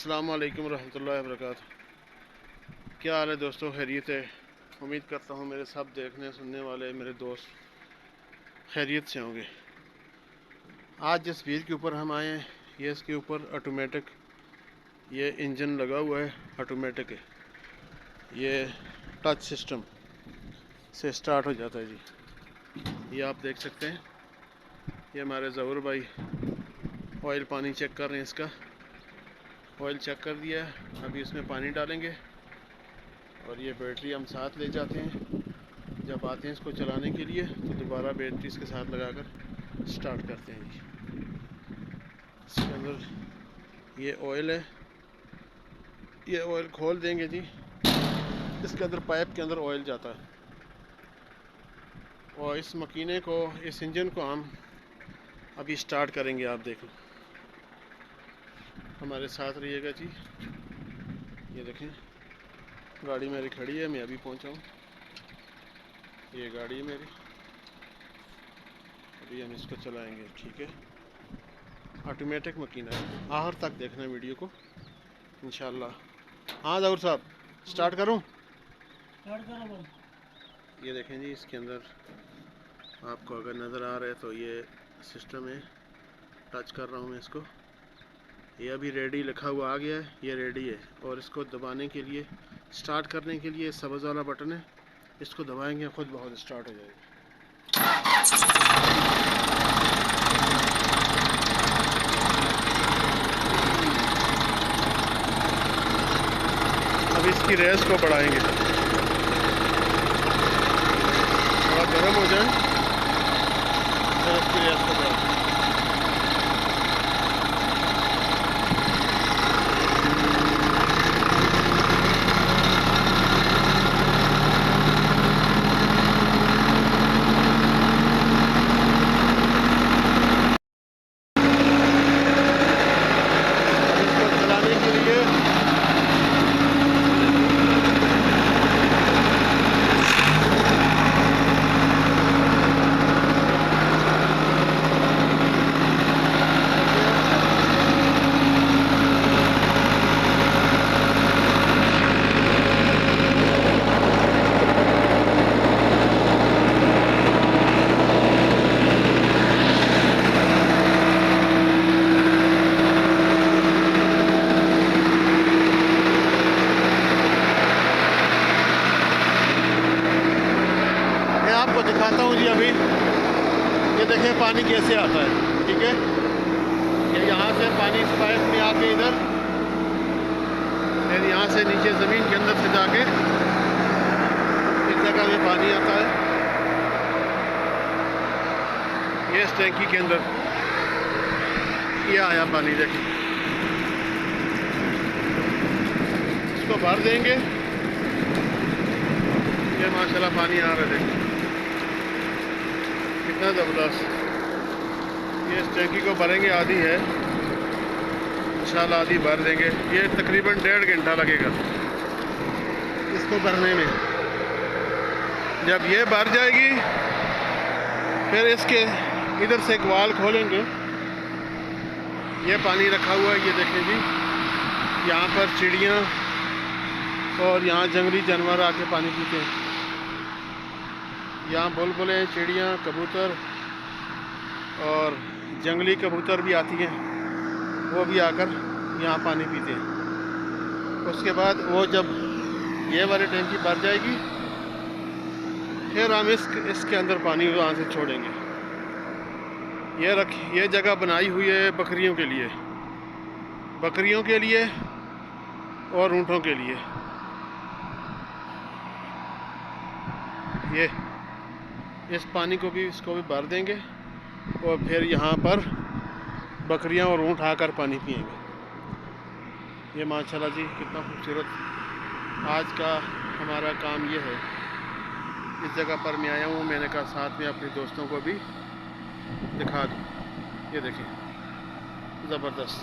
السلام علیکم ورحمۃ اللہ وبرکاتہ۔ کیا حال ہے دوستوں؟ خیریت ہے؟ امید کرتا ہوں میرے سب دیکھنے سننے والے میرے دوست خیریت سے ہوں گے۔ آج جس ویل کے اوپر ہم آئے ہیں یہ اس کے اوپر آٹومیٹک یہ انجن لگا ہوا ہے، آٹومیٹک ہے، یہ ٹچ سسٹم سے سٹارٹ ہو جاتا ہے جی۔ یہ آپ دیکھ سکتے ہیں، یہ ہمارے ظہور بھائی آئل پانی چیک کر رہے ہیں۔ اس کا آئل چیک کر دیا ہے، ابھی اس میں پانی ڈالیں گے اور یہ بیٹری ہم ساتھ لے جاتے ہیں۔ جب آتے ہیں اس کو چلانے کے لیے تو دوبارہ بیٹری اس کے ساتھ لگا کر سٹارٹ کرتے ہیں جی۔ اس کے اندر یہ آئل ہے، یہ آئل کھول دیں گے جی۔ اس کے اندر پائپ کے اندر آئل جاتا ہے اور اس مکینے کو، اس انجن کو ہم ابھی سٹارٹ کریں گے۔ آپ دیکھیں، ہمارے ساتھ رہیے گا جی۔ یہ دیکھیں گاڑی میری کھڑی ہے، میں ابھی پہنچا ہوں۔ یہ گاڑی ہے میری، ابھی ہم اس کو چلائیں گے، ٹھیک ہے؟ آٹومیٹک مکینہ ہے، آخر تک دیکھنا ویڈیو کو انشاءاللہ۔ ہاں ظہور صاحب، سٹارٹ کروں؟ یہ دیکھیں جی، اس کے اندر آپ کو اگر نظر آ رہا ہے تو یہ سسٹم ہے، ٹچ کر رہا ہوں میں اس کو۔ یہ ابھی ریڈی لکھا ہوا آ گیا ہے، یہ ریڈی ہے، اور اس کو دبانے کے لیے، سٹارٹ کرنے کے لیے سبز والا بٹن ہے، اس کو دبائیں گے خود بخود سٹارٹ ہو جائے گا۔ اب اس کی ریس کو بڑھائیں گے، تھوڑا گرم ہو جائے پھر اس کی ریس کو بڑھائیں گے۔ اس کو چلانے کے لیے میں آپ کو دکھاتا ہوں جی۔ ابھی یہ دیکھیں پانی کیسے آتا ہے، ٹھیک ہے؟ یہ یہاں سے پانی اس پائپ میں آ کے ادھر، پھر یہاں سے نیچے زمین کے اندر سے جا کے اس جگہ میں پانی آتا ہے، یہ اس ٹینکی کے اندر یہ آیا پانی۔ دیکھیں اس کو بھر دیں گے، یہ ماشاءاللہ پانی آ رہا ہے، دیکھیں کتنا زبردست۔ یہ اس ٹینکی کو بھریں گے، آدھی ہے انشاءاللہ، آدھی بھر دیں گے۔ یہ تقریباً 1.5 گھنٹہ لگے گا اس کو بھرنے میں۔ جب یہ بھر جائے گی پھر اس کے ادھر سے ایک وال کھولیں گے، یہ پانی رکھا ہوا ہے، یہ دیکھیں جی۔ یہاں پر چڑیاں اور یہاں جنگلی جانور آ کے پانی پیتے ہیں۔ یہاں بلبلیں، چڑیاں، کبوتر اور جنگلی کبوتر بھی آتی ہیں، وہ بھی آ کر یہاں پانی پیتے ہیں۔ اس کے بعد وہ جب یہ والی ٹینکی بھر جائے گی پھر ہم اس کے اندر پانی وہاں سے چھوڑیں گے۔ یہ جگہ بنائی ہوئی ہے بکریوں کے لیے، بکریوں کے لیے اور اونٹوں کے لیے۔ یہ اس پانی کو بھی، اس کو بھی بھر دیں گے اور پھر یہاں پر بکریاں اور اونٹ آ کر پانی پئیں گے۔ یہ ماشاءاللہ جی کتنا خوبصورت آج کا ہمارا کام یہ ہے۔ اس جگہ پر میں آیا ہوں، میں نے کہا ساتھ میں اپنے دوستوں کو بھی دکھا دوں۔ یہ دیکھیں زبردست،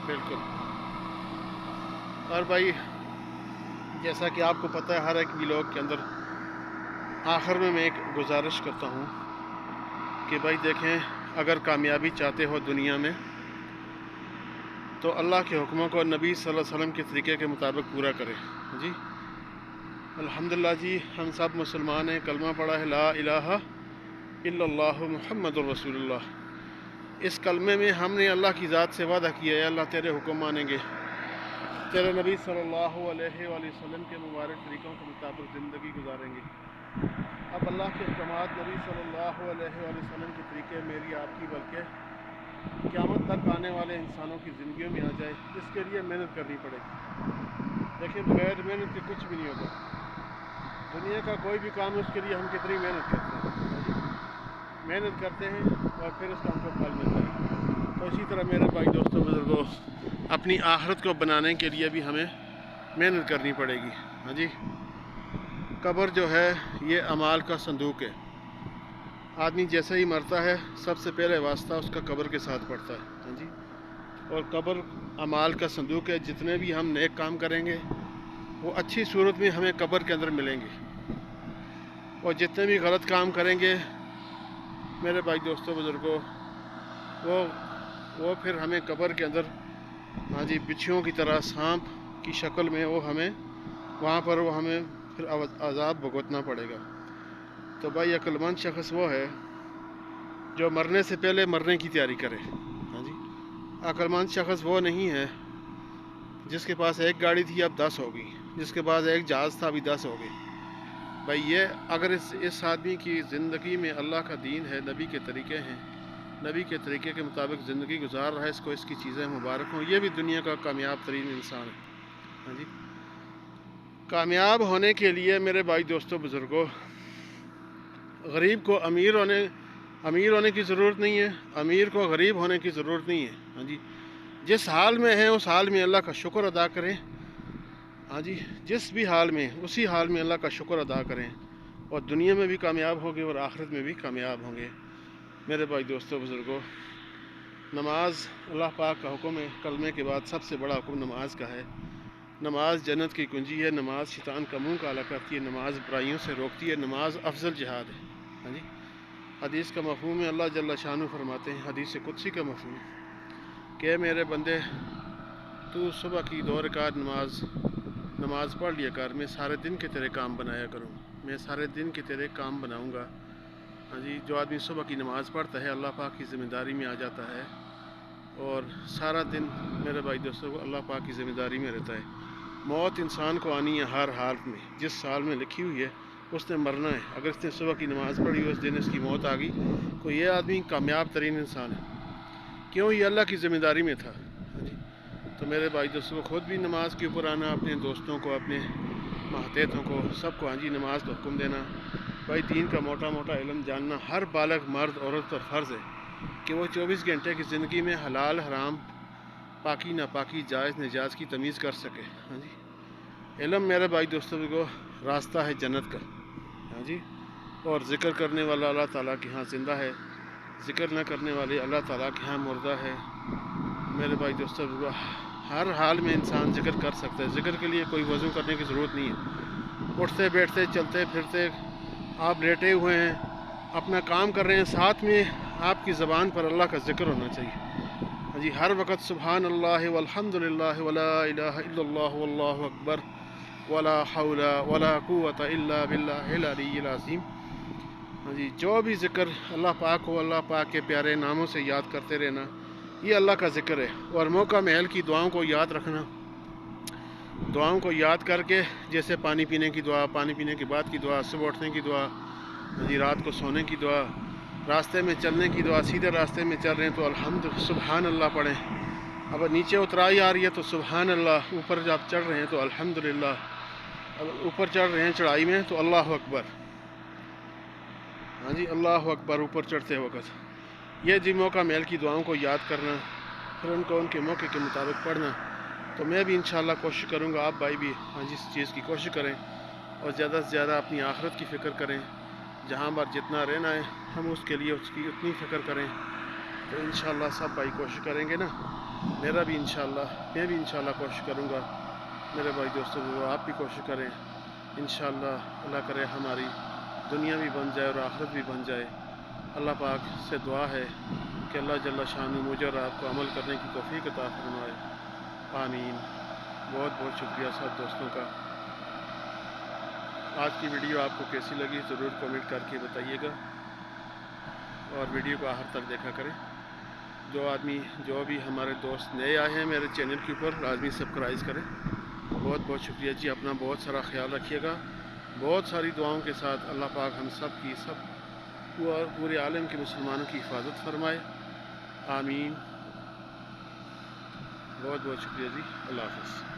بالکل۔ اور بھائی جیسا کہ آپ کو پتہ ہے، ہر ایک ولاگ کے اندر آخر میں ایک گزارش کرتا ہوں کہ بھائی دیکھیں، اگر کامیابی چاہتے ہو دنیا میں تو اللہ کے حکموں کو نبی صلی اللہ علیہ وسلم کے طریقے کے مطابق پورا کرے جی۔ الحمدللہ جی، ہم سب مسلمان ہیں، کلمہ پڑھا ہے لا الہ الا اللہ محمد الرسول اللہ۔ اس کلمے میں ہم نے اللہ کی ذات سے وعدہ کیا ہے اللہ تیرے حکم مانیں گے، تیرے نبی صلی اللہ علیہ وآلہ وسلم کے مبارک طریقوں کے مطابق زندگی گزاریں گے۔ اب اللہ کے احکامات نبی صلی اللہ علیہ وآلہ وسلم کے طریقے میری آپ کی بلکہ قیامت تک آنے والے انسانوں کی زندگیوں میں آ جائے، اس کے لیے محنت کرنی پڑے گی۔ دیکھیں بغیر محنت کے کچھ بھی نہیں ہوگا۔ دنیا کا کوئی بھی کام ہے اس کے لیے ہم کتنی محنت کرتے ہیں، محنت کرتے ہیں اور پھر اس کا ہم کو پھل ملتا ہے۔ تو اسی طرح میرے بھائی دوستوں بزرگوں، اپنی آخرت کو بنانے کے لیے بھی ہمیں محنت کرنی پڑے گی ہاں جی۔ قبر جو ہے یہ اعمال کا صندوق ہے۔ آدمی جیسے ہی مرتا ہے سب سے پہلے واسطہ اس کا قبر کے ساتھ پڑتا ہے ہاں جی، اور قبر اعمال کا صندوق ہے۔ جتنے بھی ہم نیک کام کریں گے وہ اچھی صورت میں ہمیں قبر کے اندر ملیں گے، اور جتنے بھی غلط کام کریں گے میرے بھائی دوستوں بزرگوں وہ پھر ہمیں قبر کے اندر ہاں جی بچھوؤں کی طرح سانپ کی شکل میں وہاں پر ہمیں پھر عذاب بھگتنا پڑے گا۔ تو بھائی عقل مند شخص وہ ہے جو مرنے سے پہلے مرنے کی تیاری کرے ہاں جی۔ عقل مند شخص وہ نہیں ہے جس کے پاس ایک گاڑی تھی اب 10 ہو گئی، جس کے پاس ایک جہاز تھا ابھی 10 ہو گئی۔ بھائی یہ اگر اس آدمی کی زندگی میں اللہ کا دین ہے، نبی کے طریقے ہیں، نبی کے طریقے کے مطابق زندگی گزار رہا ہے، اس کو اس کی چیزیں مبارک ہوں، یہ بھی دنیا کا کامیاب ترین انسان ہے ہاں جی۔ کامیاب ہونے کے لیے میرے بھائی دوستوں بزرگوں، غریب کو امیر ہونے کی ضرورت نہیں ہے، امیر کو غریب ہونے کی ضرورت نہیں ہے ہاں جی۔ جس حال میں ہیں اس حال میں اللہ کا شکر ادا کریں ہاں جی، جس بھی حال میں اسی حال میں اللہ کا شکر ادا کریں، اور دنیا میں بھی کامیاب ہوں گے اور آخرت میں بھی کامیاب ہوں گے۔ میرے بھائی دوستوں بزرگوں، نماز اللہ پاک کا حکم ہے، کلمے کے بعد سب سے بڑا حکم نماز کا ہے۔ نماز جنت کی کنجی ہے، نماز شیطان کا منہ کالا کرتی ہے، نماز برائیوں سے روکتی ہے، نماز افضل جہاد ہے ہاں جی۔ حدیث کا مفہوم ہے، اللہ جل شانہ فرماتے ہیں، حدیث قدسی کا مفہوم کہ میرے بندے تو صبح کی 2 رکعت نماز پڑھ لیا کر، میں سارے دن کے تیرے کام بنایا کروں، میں سارے دن کے تیرے کام بناؤں گا ہاں جی۔ جو آدمی صبح کی نماز پڑھتا ہے اللہ پاک کی ذمہ داری میں آ جاتا ہے، اور سارا دن میرے بھائی دوستوں اللہ پاک کی ذمہ داری میں رہتا ہے۔ موت انسان کو آنی ہے ہر حالت میں، جس سال میں لکھی ہوئی ہے اس نے مرنا ہے۔ اگر اس نے صبح کی نماز پڑھی اس دن اس کی موت آ گئی تو یہ آدمی کامیاب ترین انسان ہے، کیوں؟ یہ اللہ کی ذمہ داری میں تھا ہاں جی۔ تو میرے بھائی دوستوں کو خود بھی نماز کے اوپر آنا، اپنے دوستوں کو، اپنے ماتحتوں کو، سب کو ہاں جی نماز کا حکم دینا۔ بھائی دین کا موٹا علم جاننا ہر بالغ مرد عورت پر فرض ہے کہ وہ 24 گھنٹے کی زندگی میں حلال حرام، پاکی ناپاکی، جائز ناجائز کی تمیز کر سکے ہاں جی۔ علم میرے بھائی دوستوں کو راستہ ہے جنت کا ہاں جی، اور ذکر کرنے والا اللہ تعالیٰ کے ہاں زندہ ہے، ذکر نہ کرنے والے اللہ تعالیٰ کے ہاں مردہ ہے۔ میرے بھائی دوستوں ہر حال میں انسان ذکر کر سکتا ہے، ذکر کے لیے کوئی وضو کرنے کی ضرورت نہیں ہے۔ اٹھتے بیٹھتے چلتے پھرتے آپ لیٹے ہوئے ہیں، اپنا کام کر رہے ہیں، ساتھ میں آپ کی زبان پر اللہ کا ذکر ہونا چاہیے ہاں جی۔ ہر وقت سبحان اللہ والحمد للہ ولا الہ الا اللہ واللہ اکبر ولا حول ولا قوت الا باللہ العلی العظیم ہاں جی۔ جو بھی ذکر اللہ پاک کو اللہ پاک کے پیارے ناموں سے یاد کرتے رہنا، یہ اللہ کا ذکر ہے۔ اور موقع محل کی دعاؤں کو یاد رکھنا، دعاؤں کو یاد کر کے، جیسے پانی پینے کی دعا، پانی پینے کے بعد کی دعا، صبح اٹھنے کی دعا ہاں جی، رات کو سونے کی دعا، راستے میں چلنے کی دعا، سیدھے راستے میں چل رہے ہیں تو الحمد سبحان اللہ پڑھیں، اب نیچے اترائی آ رہی ہے تو سبحان اللہ، اوپر جب چڑھ رہے ہیں تو الحمدللہ، اب اوپر چڑھ رہے ہیں چڑھائی میں تو اللہ اکبر ہاں جی، اللہ اکبر اوپر چڑھتے وقت۔ یہ جی موقع محل کی دعاؤں کو یاد کرنا، پھر ان کو ان کے موقع کے مطابق پڑھنا۔ تو میں بھی انشاءاللہ کوشش کروں گا، آپ بھائی بھی ہاں جی اس چیز کی کوشش کریں، اور زیادہ سے زیادہ اپنی آخرت کی فکر کریں، جہاں پر جتنا رہنا ہے ہم اس کے لیے اس کی اتنی فکر کریں، تو انشاءاللہ سب بھائی کوشش کریں گے نا، میں بھی انشاءاللہ کوشش کروں گا۔ میرے بھائی دوستوں وہ آپ بھی کوشش کریں، انشاءاللہ اللہ کرے ہماری دنیا بھی بن جائے اور آخرت بھی بن جائے۔ اللہ پاک سے دعا ہے کہ اللہ جل شان مجھے اور آپ کو عمل کرنے کی توفیق عطا فرمائے، آمین۔ بہت بہت شکریہ سب دوستوں کا۔ آج کی ویڈیو آپ کو کیسی لگی ضرور کمنٹ کر کے بتائیے گا، اور ویڈیو کو آخر تک دیکھا کریں۔ جو بھی ہمارے دوست نئے آئے ہیں میرے چینل کے اوپر، لازمی سبسکرائب کریں۔ بہت بہت شکریہ جی، اپنا بہت سارا خیال رکھیے گا۔ بہت ساری دعاؤں کے ساتھ اللہ پاک ہم سب کی پورے عالم کے مسلمانوں کی حفاظت فرمائے، آمین۔ بہت بہت شکریہ جی، اللہ حافظ۔